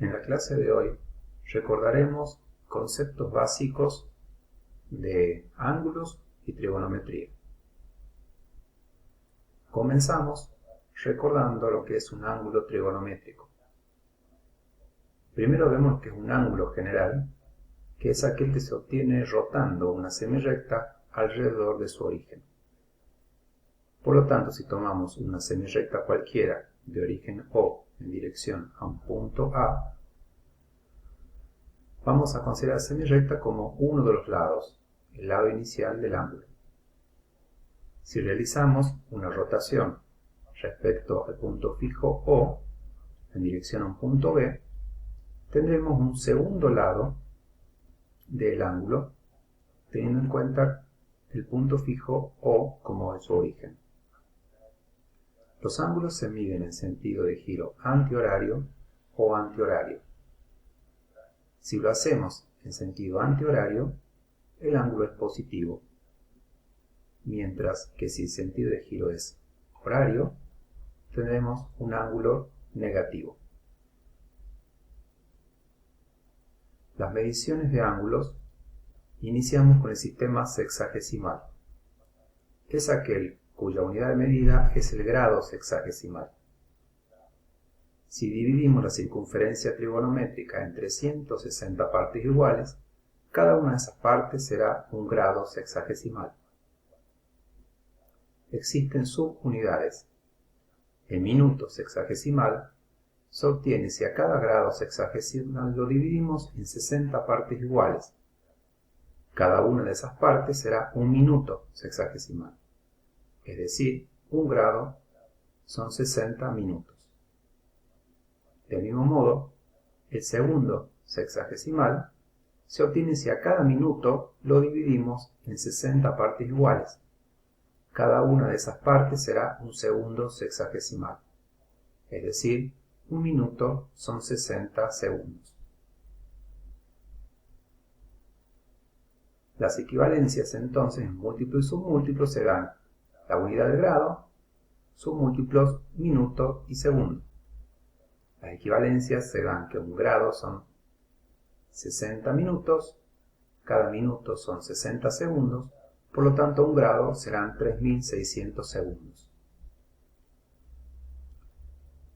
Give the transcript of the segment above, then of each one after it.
En la clase de hoy recordaremos conceptos básicos de ángulos y trigonometría. Comenzamos recordando lo que es un ángulo trigonométrico. Primero vemos lo que es un ángulo general, que es aquel que se obtiene rotando una semirrecta alrededor de su origen. Por lo tanto, si tomamos una semirrecta cualquiera de origen O en dirección a un punto A, vamos a considerar semirrecta como uno de los lados, el lado inicial del ángulo. Si realizamos una rotación respecto al punto fijo O en dirección a un punto B, tendremos un segundo lado del ángulo, teniendo en cuenta el punto fijo O como su origen. Los ángulos se miden en sentido de giro antihorario o antihorario. Si lo hacemos en sentido antihorario, el ángulo es positivo, mientras que si el sentido de giro es horario, tendremos un ángulo negativo. Las mediciones de ángulos iniciamos con el sistema sexagesimal. Es aquel cuya unidad de medida es el grado sexagesimal. Si dividimos la circunferencia trigonométrica en 360 partes iguales, cada una de esas partes será un grado sexagesimal. Existen subunidades. El minuto sexagesimal se obtiene si a cada grado sexagesimal lo dividimos en 60 partes iguales. Cada una de esas partes será un minuto sexagesimal. Es decir, un grado son 60 minutos. Del mismo modo, el segundo sexagesimal se obtiene si a cada minuto lo dividimos en 60 partes iguales. Cada una de esas partes será un segundo sexagesimal. Es decir, un minuto son 60 segundos. Las equivalencias entonces en múltiplo y submúltiplo se dan la unidad de grado, submúltiplos, minuto y segundo. Las equivalencias se dan que un grado son 60 minutos, cada minuto son 60 segundos, por lo tanto un grado serán 3600 segundos.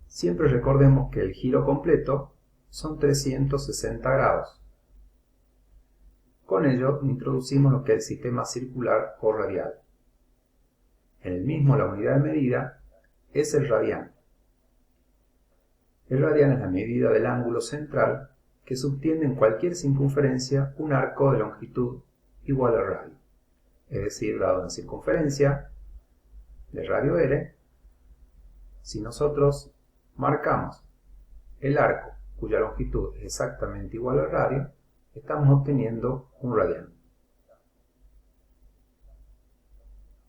Siempre recordemos que el giro completo son 360 grados. Con ello introducimos lo que es el sistema circular o radial. En el mismo la unidad de medida es el radián. El radián es la medida del ángulo central que subtiende en cualquier circunferencia un arco de longitud igual al radio. Es decir, dado una circunferencia de radio r, si nosotros marcamos el arco cuya longitud es exactamente igual al radio, estamos obteniendo un radián.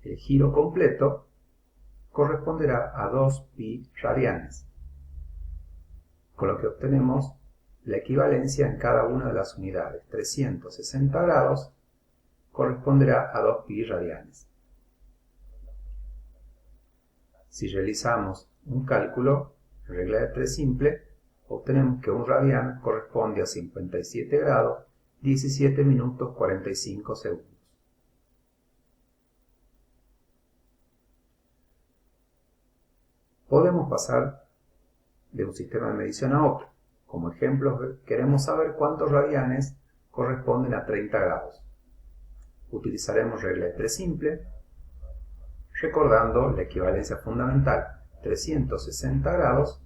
El giro completo corresponderá a 2pi radianes, con lo que obtenemos la equivalencia en cada una de las unidades. 360 grados corresponderá a 2pi radianes. Si realizamos un cálculo en regla de 3 simple, obtenemos que un radián corresponde a 57 grados, 17 minutos 45 segundos. Podemos pasar de un sistema de medición a otro. Como ejemplo, queremos saber cuántos radianes corresponden a 30 grados. Utilizaremos regla de 3 simple, recordando la equivalencia fundamental. 360 grados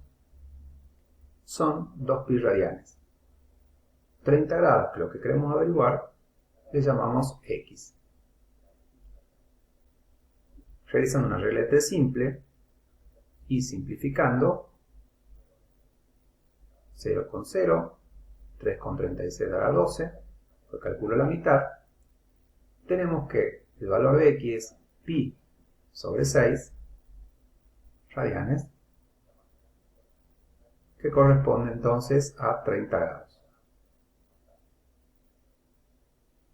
son 2pi radianes. 30 grados, que es lo que queremos averiguar, le llamamos x. Realizando una regla de 3 simple y simplificando, 0 con 0, 3 con 36 da 12, lo calculo la mitad, tenemos que el valor de x es pi sobre 6 radianes, que corresponde entonces a 30 grados.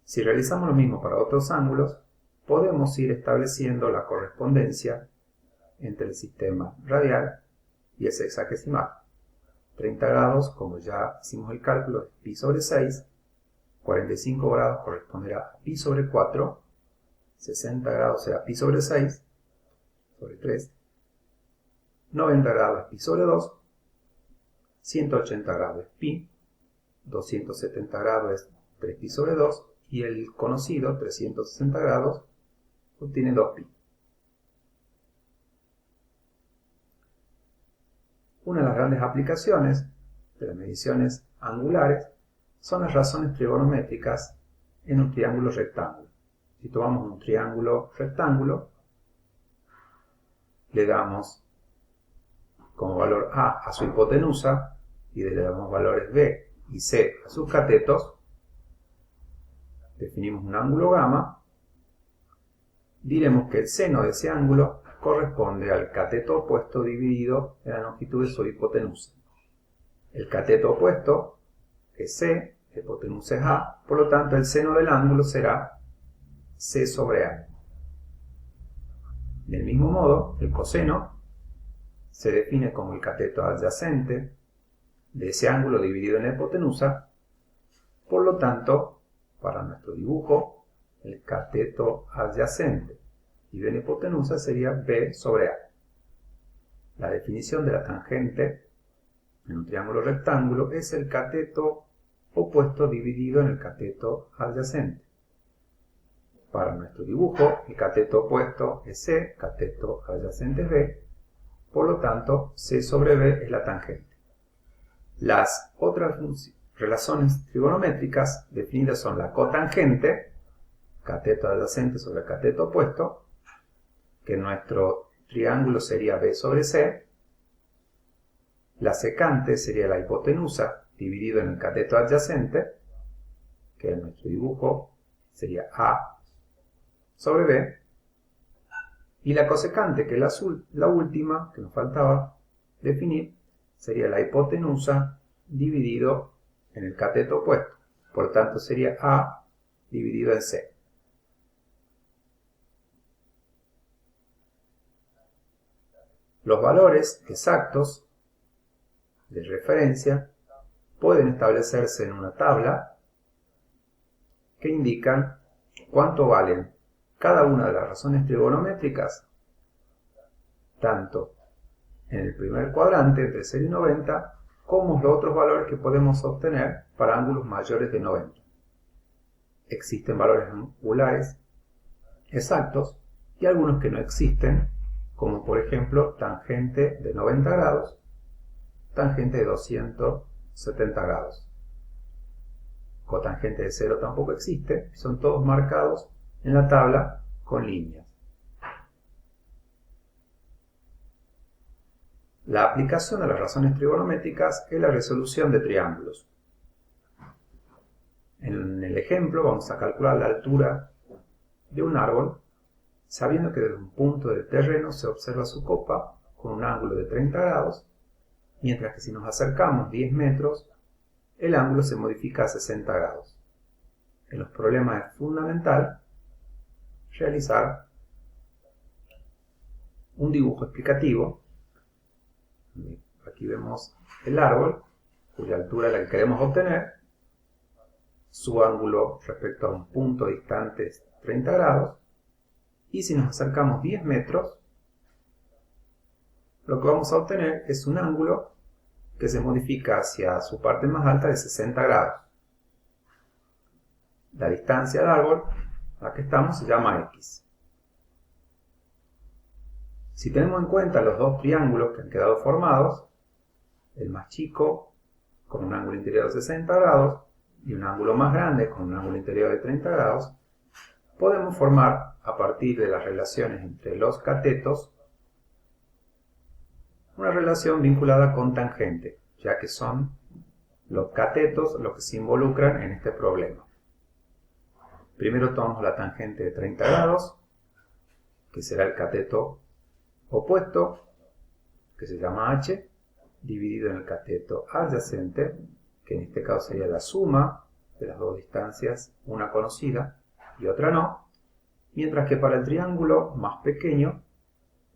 Si realizamos lo mismo para otros ángulos, podemos ir estableciendo la correspondencia entre el sistema radial y el sexagesimal. 30 grados, como ya hicimos el cálculo, es pi sobre 6. 45 grados corresponderá a pi sobre 4. 60 grados será pi sobre 6, sobre 3. 90 grados es pi sobre 2. 180 grados es pi. 270 grados es 3 pi sobre 2. Y el conocido, 360 grados, obtiene 2pi. Una de las grandes aplicaciones de las mediciones angulares son las razones trigonométricas en un triángulo rectángulo. Si tomamos un triángulo rectángulo, le damos como valor A su hipotenusa y le damos valores B y C a sus catetos, definimos un ángulo gamma, diremos que el seno de ese ángulo corresponde al cateto opuesto dividido en la longitud de su hipotenusa. El cateto opuesto es C, la hipotenusa es A, por lo tanto el seno del ángulo será C sobre A. Del mismo modo, el coseno se define como el cateto adyacente de ese ángulo dividido en la hipotenusa, por lo tanto, para nuestro dibujo, el cateto adyacente dividido en la hipotenusa sería B sobre A. La definición de la tangente en un triángulo rectángulo es el cateto opuesto dividido en el cateto adyacente. Para nuestro dibujo, el cateto opuesto es C, cateto adyacente es B, por lo tanto, C sobre B es la tangente. Las otras relaciones trigonométricas definidas son la cotangente, cateto adyacente sobre cateto opuesto, que en nuestro triángulo sería B sobre C. La secante sería la hipotenusa dividido en el cateto adyacente, que en nuestro dibujo sería A sobre B. Y la cosecante, que es la última que nos faltaba definir, sería la hipotenusa dividido en el cateto opuesto. Por tanto, sería A dividido en C. Los valores exactos de referencia pueden establecerse en una tabla que indican cuánto valen cada una de las razones trigonométricas, tanto en el primer cuadrante entre 0 y 90, como los otros valores que podemos obtener para ángulos mayores de 90. Existen valores angulares exactos y algunos que no existen, como por ejemplo tangente de 90 grados, tangente de 270 grados. Cotangente de 0 tampoco existe, son todos marcados en la tabla con líneas. La aplicación de las razones trigonométricas es la resolución de triángulos. En el ejemplo vamos a calcular la altura de un árbol, sabiendo que desde un punto del terreno se observa su copa con un ángulo de 30 grados, mientras que si nos acercamos 10 metros, el ángulo se modifica a 60 grados. En los problemas es fundamental realizar un dibujo explicativo. Aquí vemos el árbol, cuya altura es la que queremos obtener, su ángulo respecto a un punto distante es 30 grados, y si nos acercamos 10 metros, lo que vamos a obtener es un ángulo que se modifica hacia su parte más alta de 60 grados. La distancia del árbol a la que estamos se llama X. Si tenemos en cuenta los dos triángulos que han quedado formados, el más chico con un ángulo interior de 60 grados y un ángulo más grande con un ángulo interior de 30 grados, podemos formar, a partir de las relaciones entre los catetos, una relación vinculada con tangente, ya que son los catetos los que se involucran en este problema. Primero tomamos la tangente de 30 grados, que será el cateto opuesto, que se llama H, dividido en el cateto adyacente, que en este caso sería la suma de las dos distancias, una conocida y otra no, mientras que para el triángulo más pequeño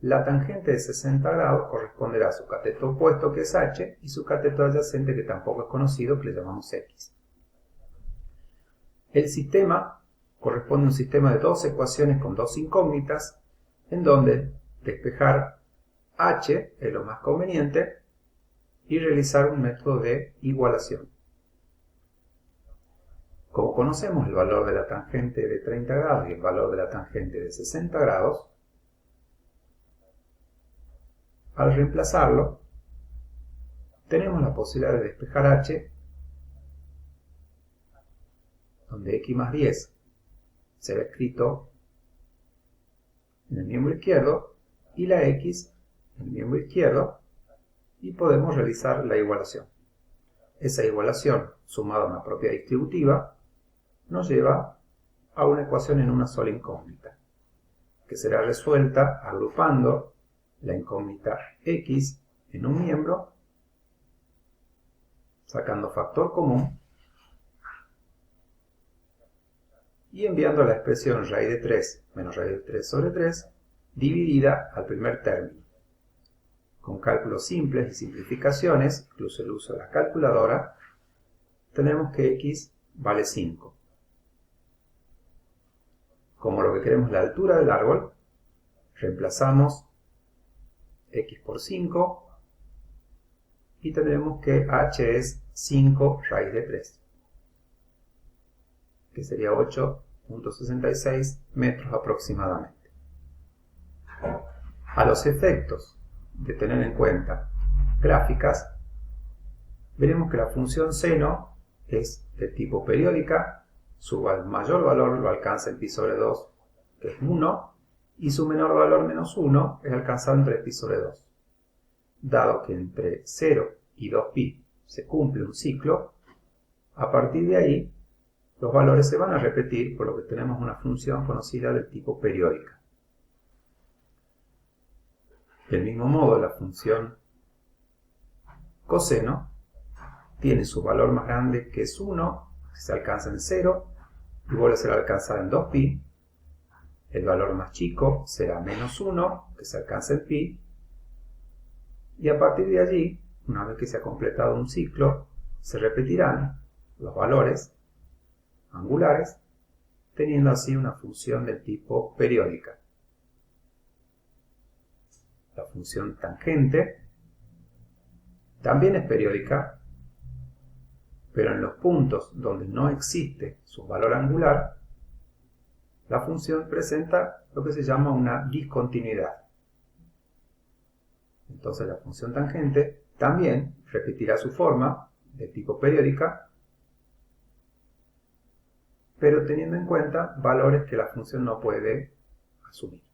La tangente de 60 grados corresponderá a su cateto opuesto, que es h, y su cateto adyacente, que tampoco es conocido, que le llamamos x. El sistema corresponde a un sistema de dos ecuaciones con dos incógnitas, en donde despejar h es lo más conveniente y realizar un método de igualación. Como conocemos el valor de la tangente de 30 grados y el valor de la tangente de 60 grados, al reemplazarlo, tenemos la posibilidad de despejar h, donde x más 10 será escrito en el miembro izquierdo y la x en el miembro izquierdo, y podemos realizar la igualación. Esa igualación, sumada a una propiedad distributiva, nos lleva a una ecuación en una sola incógnita, que será resuelta agrupando la incógnita x en un miembro, sacando factor común y enviando la expresión raíz de 3 menos raíz de 3 sobre 3 dividida al primer término. Con cálculos simples y simplificaciones, incluso el uso de la calculadora, tenemos que x vale 5. Como lo que queremos es la altura del árbol, reemplazamos x por 5 y tendremos que h es 5 raíz de 3, que sería 8.66 metros aproximadamente. A los efectos de tener en cuenta gráficas, veremos que la función seno es de tipo periódica, su mayor valor lo alcanza en pi sobre 2, que es 1, y su menor valor, menos 1, es alcanzado entre pi sobre 2. Dado que entre 0 y 2pi se cumple un ciclo, a partir de ahí los valores se van a repetir, por lo que tenemos una función conocida del tipo periódica. Del mismo modo, la función coseno tiene su valor más grande, que es 1, que se alcanza en 0, y vuelve a ser alcanzada en 2pi. El valor más chico será menos 1, que se alcanza en pi, y a partir de allí, una vez que se ha completado un ciclo, se repetirán los valores angulares, teniendo así una función del tipo periódica. La función tangente también es periódica, pero en los puntos donde no existe su valor angular, la función presenta lo que se llama una discontinuidad. Entonces la función tangente también repetirá su forma de tipo periódica, pero teniendo en cuenta valores que la función no puede asumir.